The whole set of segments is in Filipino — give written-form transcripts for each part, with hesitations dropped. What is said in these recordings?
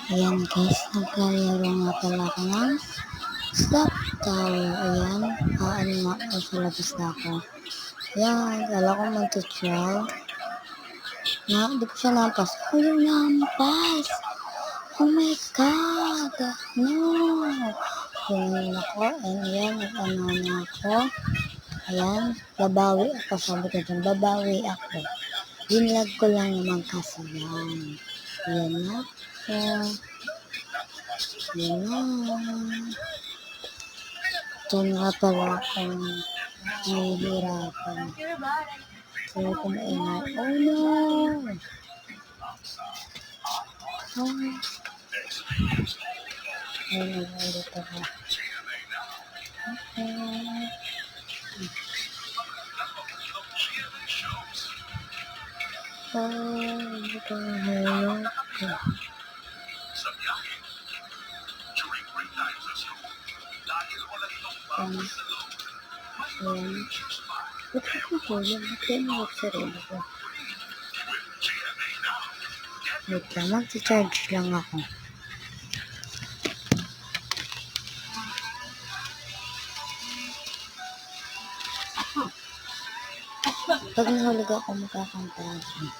Ayan guys, naglalaro nga pala ako ng stop tower. Ayan, ano nga ako sa labas na ako. Ayan, kala ko mag-tutorial. Di ko siya nampas. Oh, yung nampas! Oh my God! No! Ganyan ako. And ayan, ano na ako. Ayan, babawi ako. Sabi ko dyan, babawi ako. Dinlag ko lang naman kasi yan. Ayan na ako. Ayan na. Diyan nga pala akong nahihirapan. Sabi ko maingay. Oh no! Oh. Ayan na ulit ako. Okay. Hindi ko mahulog. Ayan. Ba't ko mahulog? Ba't kayo mahulog sa sarili ko? Wait lang, mag-charge lang ako. Pag nahulog ako, magkakanta ako.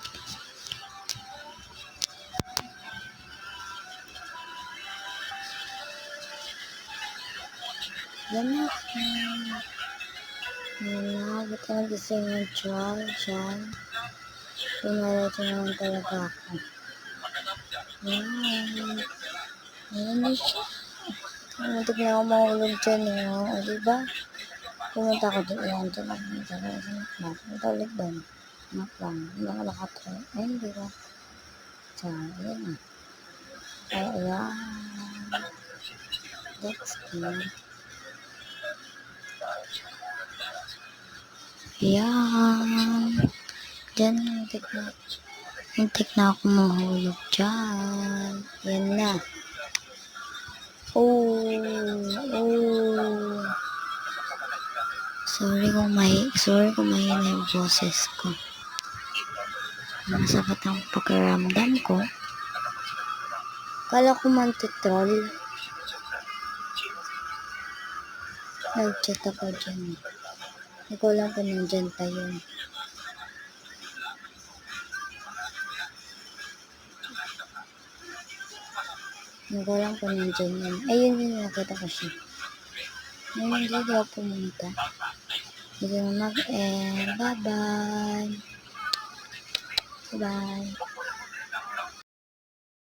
Yan na. Yan na. Ba't ka nagising yung charge? Yan. Pumalit naman talaga ako. Yan. Yan na siya. Muntik na ako mahulog dyan eh. O, diba? Pumunta ako doon. Yan, dyan ako. Punta ulit doon. Anak lang. Hindi ako nakatry. Ay, hindi ba? Diyan. Ayan na. Ay, ayan. That's good. Ayan. Diyan, hintik na ako mahulog dyan. Yan na. Oh. Sorry kung mahina yung boses ko. Masakit ang pakiramdam ko. Kala ko man-troll. Nag-chat ako dyan. Hindi ko lang kung nandyan pa yun. Hindi ko lang kung nandyan yun. Ayun yun, nakita ko siya. Ngayon, hindi ako pumunta. Hindi ko mag-end. Bye-bye. Bye-bye.